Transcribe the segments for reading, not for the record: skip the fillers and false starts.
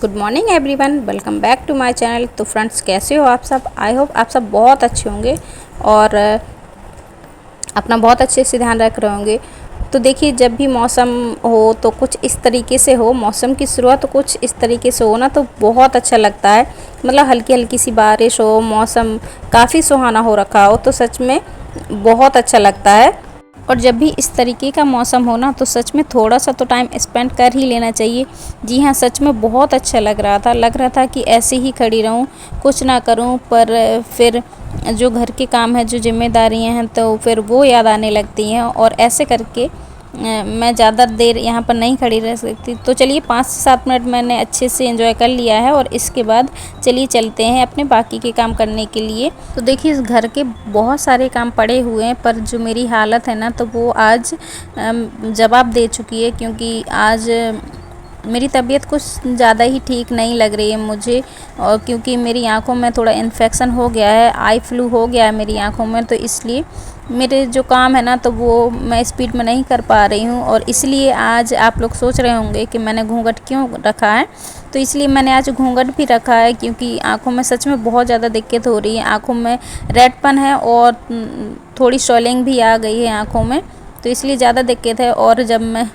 Good morning everyone, welcome back to my channel. तो friends, कैसे हो आप सब? आई होप आप सब बहुत अच्छे होंगे और अपना बहुत अच्छे से ध्यान रख रहे होंगे। तो देखिए, जब भी मौसम हो तो कुछ इस तरीके से हो, मौसम की शुरुआत तो कुछ इस तरीके से हो ना तो बहुत अच्छा लगता है। मतलब हल्की हल्की सी बारिश हो, मौसम काफ़ी सुहाना हो रखा हो तो सच में बहुत अच्छा लगता है। और जब भी इस तरीके का मौसम हो ना तो सच में थोड़ा सा तो टाइम स्पेंड कर ही लेना चाहिए। जी हाँ, सच में बहुत अच्छा लग रहा था कि ऐसे ही खड़ी रहूं, कुछ ना करूं, पर फिर जो घर के काम है, जो जिम्मेदारियां हैं, तो फिर वो याद आने लगती हैं और ऐसे करके मैं ज़्यादा देर यहाँ पर नहीं खड़ी रह सकती। तो चलिए 5 से 7 मिनट मैंने अच्छे से एंजॉय कर लिया है और इसके बाद चलिए चलते हैं अपने बाकी के काम करने के लिए। तो देखिए, इस घर के बहुत सारे काम पड़े हुए हैं, पर जो मेरी हालत है ना तो वो आज जवाब दे चुकी है, क्योंकि आज मेरी तबीयत कुछ ज़्यादा ही ठीक नहीं लग रही है मुझे। और क्योंकि मेरी आंखों में थोड़ा इन्फेक्शन हो गया है, आई फ्लू हो गया है मेरी आंखों में, तो इसलिए मेरे जो काम है ना तो वो मैं स्पीड में नहीं कर पा रही हूँ। और इसलिए आज आप लोग सोच रहे होंगे कि मैंने घूंघट क्यों रखा है। तो इसलिए मैंने आज घूंघट भी रखा है, क्योंकि आंखों में सच में बहुत ज़्यादा दिक्कत हो रही है। आंखों में रेडपन है और थोड़ी स्वेलिंग भी आ गई है आंखों में, तो इसलिए ज़्यादा दिक्कत है। और जब मैं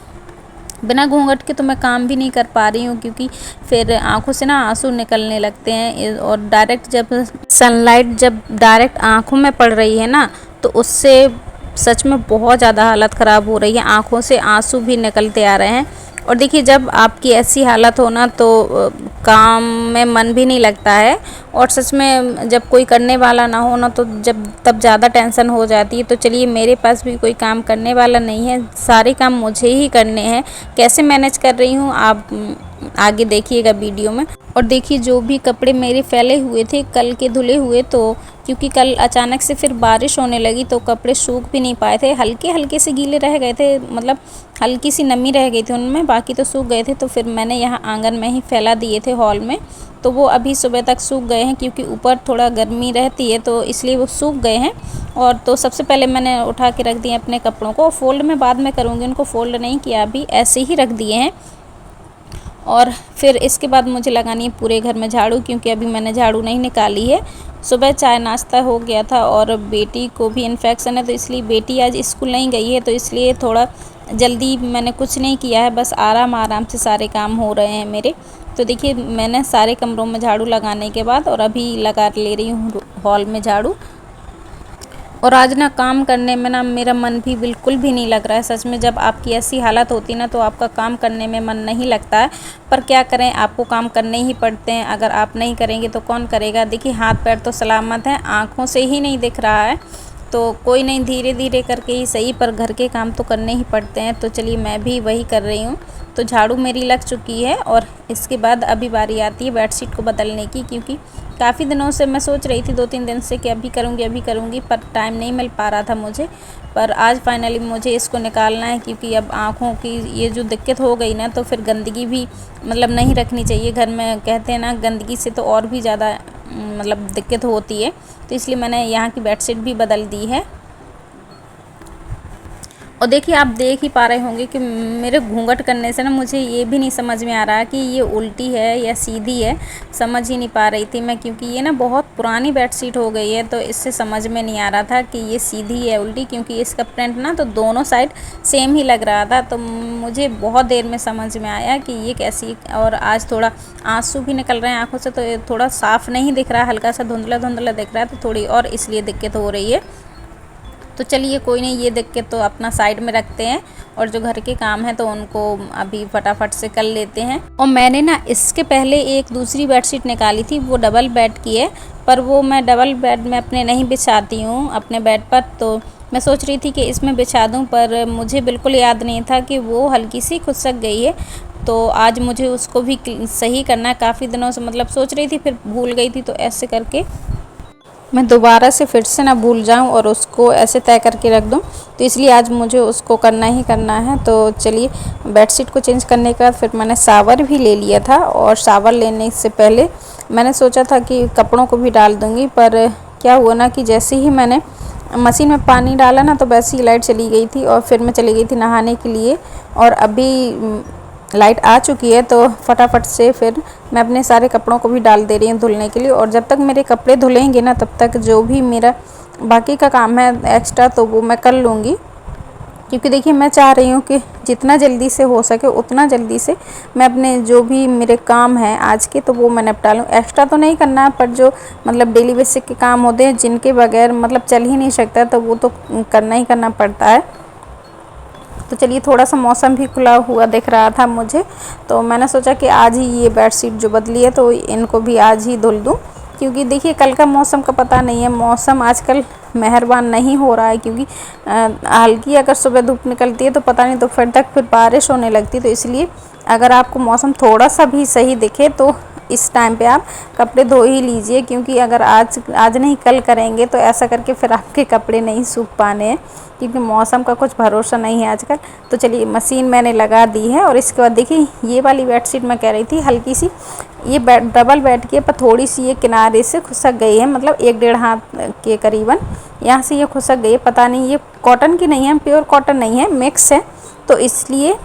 बिना घूंघट के तो मैं काम भी नहीं कर पा रही हूँ, क्योंकि फिर आंखों से ना आंसू निकलने लगते हैं। और डायरेक्ट जब सनलाइट जब डायरेक्ट आंखों में पड़ रही है ना तो उससे सच में बहुत ज़्यादा हालत ख़राब हो रही है, आंखों से आंसू भी निकलते आ रहे हैं। और देखिए, जब आपकी ऐसी हालत हो ना तो काम में मन भी नहीं लगता है। और सच में जब कोई करने वाला ना हो ना तो तब ज़्यादा टेंशन हो जाती है। तो चलिए, मेरे पास भी कोई काम करने वाला नहीं है, सारे काम मुझे ही करने हैं। कैसे मैनेज कर रही हूँ आप आगे देखिएगा वीडियो में। और देखिए, जो भी कपड़े मेरे फैले हुए थे कल के धुले हुए, तो क्योंकि कल अचानक से फिर बारिश होने लगी तो कपड़े सूख भी नहीं पाए थे, हल्के हल्के से गीले रह गए थे, मतलब हल्की सी नमी रह गई थी उनमें, बाकी तो सूख गए थे। तो फिर मैंने यहाँ आंगन में ही फैला दिए थे हॉल में, तो वो अभी सुबह तक सूख गए हैं, क्योंकि ऊपर थोड़ा गर्मी रहती है तो इसलिए वो सूख गए हैं। और तो सबसे पहले मैंने उठा के रख दिए अपने कपड़ों को, फोल्ड में बाद में करूँगी, उनको फोल्ड नहीं किया, अभी ऐसे ही रख दिए हैं। और फिर इसके बाद मुझे लगानी है पूरे घर में झाड़ू, क्योंकि अभी मैंने झाड़ू नहीं निकाली है। सुबह चाय नाश्ता हो गया था और बेटी को भी इन्फेक्शन है, तो इसलिए बेटी आज स्कूल नहीं गई है, तो इसलिए थोड़ा जल्दी मैंने कुछ नहीं किया है, बस आराम आराम से सारे काम हो रहे हैं मेरे। तो देखिए, मैंने सारे कमरों में झाड़ू लगाने के बाद और अभी लगा ले रही हूँ हॉल में झाड़ू। और आज ना काम करने में ना मेरा मन भी बिल्कुल भी नहीं लग रहा है। सच में जब आपकी ऐसी हालत होती है ना तो आपका काम करने में मन नहीं लगता है, पर क्या करें, आपको काम करने ही पड़ते हैं। अगर आप नहीं करेंगे तो कौन करेगा। देखिए, हाथ पैर तो सलामत हैं, आँखों से ही नहीं दिख रहा है, तो कोई नहीं, धीरे धीरे करके ही सही, पर घर के काम तो करने ही पड़ते हैं। तो चलिए, मैं भी वही कर रही हूँ। तो झाड़ू मेरी लग चुकी है और इसके बाद अभी बारी आती है बेडशीट को बदलने की, क्योंकि काफ़ी दिनों से मैं सोच रही थी, 2-3 दिन से, कि अभी करूँगी, पर टाइम नहीं मिल पा रहा था मुझे। पर आज फाइनली मुझे इसको निकालना है, क्योंकि अब आँखों की ये जो दिक्कत हो गई ना तो फिर गंदगी भी मतलब नहीं रखनी चाहिए घर में। कहते हैं ना, गंदगी से तो और भी ज़्यादा मतलब दिक्कत होती है, तो इसलिए मैंने यहाँ की बेडशीट भी बदल दी है। और देखिए, आप देख ही पा रहे होंगे कि मेरे घूंघट करने से ना मुझे ये भी नहीं समझ में आ रहा कि ये उल्टी है या सीधी है, समझ ही नहीं पा रही थी मैं, क्योंकि ये ना बहुत पुरानी बेडशीट हो गई है, तो इससे समझ में नहीं आ रहा था कि ये सीधी है उल्टी, क्योंकि इसका प्रिंट ना तो दोनों साइड सेम ही लग रहा था। तो मुझे बहुत देर में समझ में आया कि ये कैसी। और आज थोड़ा आंसू भी निकल रहे हैं आँखों से, तो ये थोड़ा साफ़ नहीं दिख रहा, हल्का सा धुंधला धुंधला दिख रहा है, तो थोड़ी और इसलिए दिक्कत हो रही है। तो चलिए, कोई नहीं, ये देख के तो अपना साइड में रखते हैं और जो घर के काम है तो उनको अभी फटाफट से कर लेते हैं। और मैंने ना इसके पहले एक दूसरी बेडशीट निकाली थी, वो डबल बेड की है, पर वो मैं डबल बेड में अपने नहीं बिछाती हूँ अपने बेड पर, तो मैं सोच रही थी कि इसमें बिछा दूँ, पर मुझे बिल्कुल याद नहीं था कि वो हल्की सी खुसक गई है। तो आज मुझे उसको भी सही करना है, काफ़ी दिनों से मतलब सोच रही थी, फिर भूल गई थी, तो ऐसे करके मैं दोबारा से फिर से ना भूल जाऊं और उसको ऐसे तय करके रख दूं, तो इसलिए आज मुझे उसको करना ही करना है। तो चलिए, बेडशीट को चेंज करने के बाद फिर मैंने शावर भी ले लिया था, और शावर लेने से पहले मैंने सोचा था कि कपड़ों को भी डाल दूंगी, पर क्या हुआ ना कि जैसे ही मैंने मशीन में पानी डाला ना तो वैसे ही लाइट चली गई थी, और फिर मैं चली गई थी नहाने के लिए। और अभी लाइट आ चुकी है, तो फटाफट से फिर मैं अपने सारे कपड़ों को भी डाल दे रही हूँ धुलने के लिए। और जब तक मेरे कपड़े धुलेंगे ना तब तक जो भी मेरा बाकी का काम है एक्स्ट्रा तो वो मैं कर लूँगी, क्योंकि देखिए मैं चाह रही हूँ कि जितना जल्दी से हो सके उतना जल्दी से मैं अपने जो भी मेरे काम हैं आज के तो वो मैं निपटा लूँ। एक्स्ट्रा तो नहीं करना है, पर जो मतलब डेली बेसिक के काम होते हैं जिनके बगैर मतलब चल ही नहीं सकता तो वो तो करना ही करना पड़ता है। तो चलिए, थोड़ा सा मौसम भी खुला हुआ दिख रहा था मुझे, तो मैंने सोचा कि आज ही ये बेडशीट जो बदली है तो इनको भी आज ही धुल दूँ, क्योंकि देखिए कल का मौसम का पता नहीं है। मौसम आजकल मेहरबान नहीं हो रहा है, क्योंकि हल्की अगर सुबह धूप निकलती है तो पता नहीं दोपहर तक फिर बारिश होने लगती है। तो इसलिए अगर आपको मौसम थोड़ा सा भी सही दिखे तो इस टाइम पे आप कपड़े धो ही लीजिए, क्योंकि अगर आज नहीं कल करेंगे तो ऐसा करके फिर आपके कपड़े नहीं सूख पाने हैं, क्योंकि मौसम का कुछ भरोसा नहीं है आजकल। तो चलिए, मशीन मैंने लगा दी है। और इसके बाद देखिए ये वाली बेडशीट मैं कह रही थी हल्की सी, ये डबल बेड की है, पर थोड़ी सी ये किनारे से खुसक गई है, मतलब 1-1.5 हाथ के करीबन यहाँ से ये खुसक गई है। पता नहीं, ये कॉटन की नहीं है, प्योर कॉटन नहीं है, मिक्स है, तो इसलिए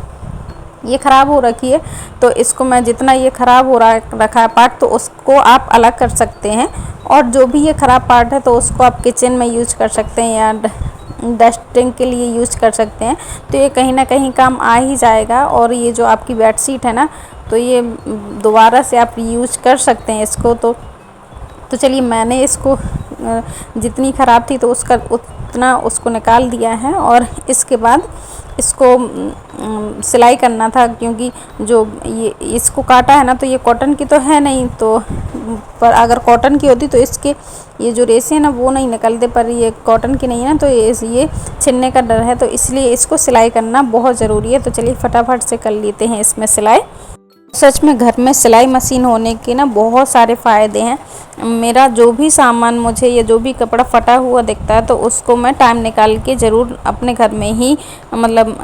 ये ख़राब हो रखी है। तो इसको मैं जितना ये ख़राब हो रखा है पार्ट तो उसको आप अलग कर सकते हैं, और जो भी ये ख़राब पार्ट है तो उसको आप किचन में यूज कर सकते हैं या डस्टिंग के लिए यूज कर सकते हैं। तो ये कहीं ना कहीं काम आ ही जाएगा। और ये जो आपकी बेडशीट है ना, तो ये दोबारा से आप यूज कर सकते हैं इसको। तो चलिए, मैंने इसको जितनी ख़राब थी तो उसका उतना उसको निकाल दिया है। और इसके बाद इसको सिलाई करना था, क्योंकि जो ये इसको काटा है ना तो ये कॉटन की तो है नहीं, तो पर अगर कॉटन की होती तो इसके ये जो रेसे हैं ना वो नहीं निकलते, पर ये कॉटन की नहीं है ना तो ये छिलने का डर है, तो इसलिए इसको सिलाई करना बहुत ज़रूरी है। तो चलिए फटाफट से कर लेते हैं इसमें सिलाई। सच में घर में सिलाई मशीन होने के ना बहुत सारे फ़ायदे हैं। मेरा जो भी सामान मुझे या जो भी कपड़ा फटा हुआ दिखता है तो उसको मैं टाइम निकाल के ज़रूर अपने घर में ही मतलब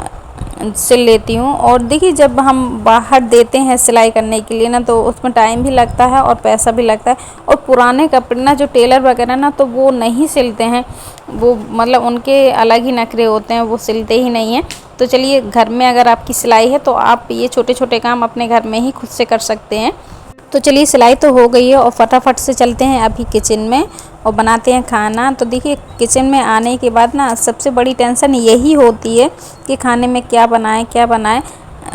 सिल लेती हूँ। और देखिए जब हम बाहर देते हैं सिलाई करने के लिए ना तो उसमें टाइम भी लगता है और पैसा भी लगता है। और पुराने कपड़े ना जो टेलर वगैरह ना तो वो नहीं सिलते हैं, वो मतलब उनके अलग ही नखरे होते हैं, वो सिलते ही नहीं हैं। तो चलिए, घर में अगर आपकी सिलाई है तो आप ये छोटे छोटे काम अपने घर में ही खुद से कर सकते हैं। तो चलिए, सिलाई तो हो गई है और फटाफट से चलते हैं अभी किचन में और बनाते हैं खाना। तो देखिए, किचन में आने के बाद ना सबसे बड़ी टेंशन यही होती है कि खाने में क्या बनाएं,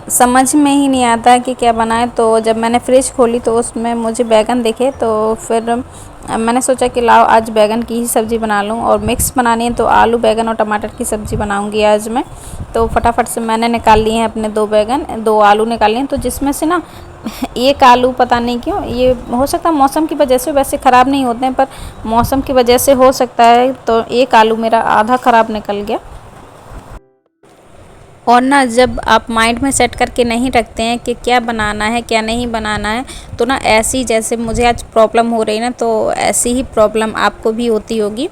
समझ में ही नहीं आता कि क्या बनाएं। तो जब मैंने फ्रिज खोली तो उसमें मुझे बैगन दिखे, तो फिर मैंने सोचा कि लाओ आज बैगन की ही सब्ज़ी बना लूँ। और मिक्स बनानी है तो आलू बैगन और टमाटर की सब्ज़ी बनाऊँगी आज मैं। तो फटाफट से मैंने निकाल लिए हैं अपने 2 बैगन, 2 आलू निकाल लिए हैं। तो जिसमें से ना एक आलू पता नहीं क्यों, ये हो सकता है मौसम की वजह से, वैसे ख़राब नहीं होते हैं पर मौसम की वजह से हो सकता है, तो एक आलू मेरा आधा ख़राब निकल गया। और ना जब आप माइंड में सेट करके नहीं रखते हैं कि क्या बनाना है क्या नहीं बनाना है, तो ना ऐसी जैसे मुझे आज प्रॉब्लम हो रही है ना, तो ऐसी ही प्रॉब्लम आपको भी होती होगी।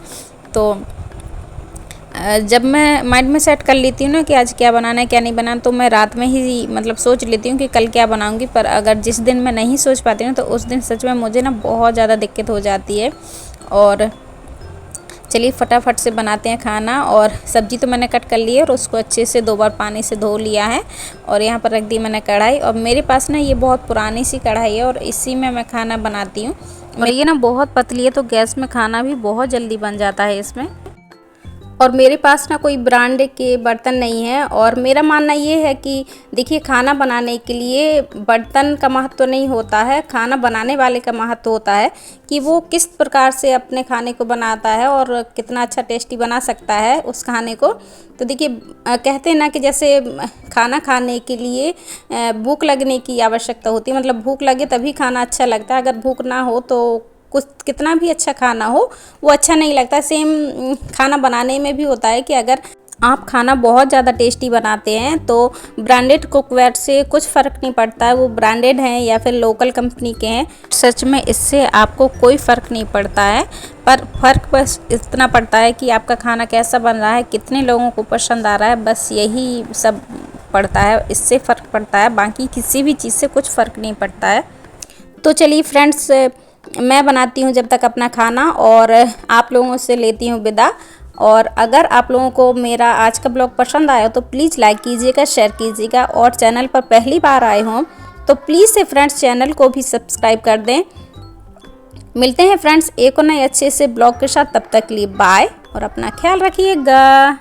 तो जब मैं माइंड में सेट कर लेती हूँ ना कि आज क्या बनाना है क्या नहीं बनाना, तो मैं रात में ही मतलब सोच लेती हूँ कि कल क्या बनाऊँगी। पर अगर जिस दिन मैं नहीं सोच पाती हूँ तो उस दिन सच में मुझे ना बहुत ज़्यादा दिक्कत हो जाती है। और चलिए फटाफट से बनाते हैं खाना। और सब्ज़ी तो मैंने कट कर ली है और उसको अच्छे से 2 बार पानी से धो लिया है। और यहाँ पर रख दी मैंने कढ़ाई, और मेरे पास ना ये बहुत पुरानी सी कढ़ाई है और इसी में मैं खाना बनाती हूँ। और ये ना बहुत पतली है तो गैस में खाना भी बहुत जल्दी बन जाता है इसमें। और मेरे पास ना कोई ब्रांड के बर्तन नहीं है। और मेरा मानना ये है कि देखिए, खाना बनाने के लिए बर्तन का महत्व नहीं होता है, खाना बनाने वाले का महत्व होता है कि वो किस प्रकार से अपने खाने को बनाता है और कितना अच्छा टेस्टी बना सकता है उस खाने को। तो देखिए, कहते हैं ना कि जैसे खाना खाने के लिए भूख लगने की आवश्यकता होती है, मतलब भूख लगे तभी खाना अच्छा लगता है, अगर भूख ना हो तो कुछ कितना भी अच्छा खाना हो वो अच्छा नहीं लगता। सेम खाना बनाने में भी होता है कि अगर आप खाना बहुत ज़्यादा टेस्टी बनाते हैं तो ब्रांडेड कुकवेयर से कुछ फ़र्क नहीं पड़ता है, वो ब्रांडेड हैं या फिर लोकल कंपनी के हैं, सच में इससे आपको कोई फ़र्क नहीं पड़ता है। पर फ़र्क बस इतना पड़ता है कि आपका खाना कैसा बन रहा है, कितने लोगों को पसंद आ रहा है, बस यही सब पड़ता है, इससे फ़र्क पड़ता है, बाकी किसी भी चीज़ से कुछ फ़र्क नहीं पड़ता है। तो चलिए फ्रेंड्स, मैं बनाती हूँ जब तक अपना खाना और आप लोगों से लेती हूँ विदा। और अगर आप लोगों को मेरा आज का ब्लॉग पसंद आया तो प्लीज़ लाइक कीजिएगा, शेयर कीजिएगा, और चैनल पर पहली बार आए हों तो प्लीज़ से फ्रेंड्स चैनल को भी सब्सक्राइब कर दें। मिलते हैं फ्रेंड्स एक और नए अच्छे से ब्लॉग के साथ, तब तक के लिए बाय और अपना ख्याल रखिएगा।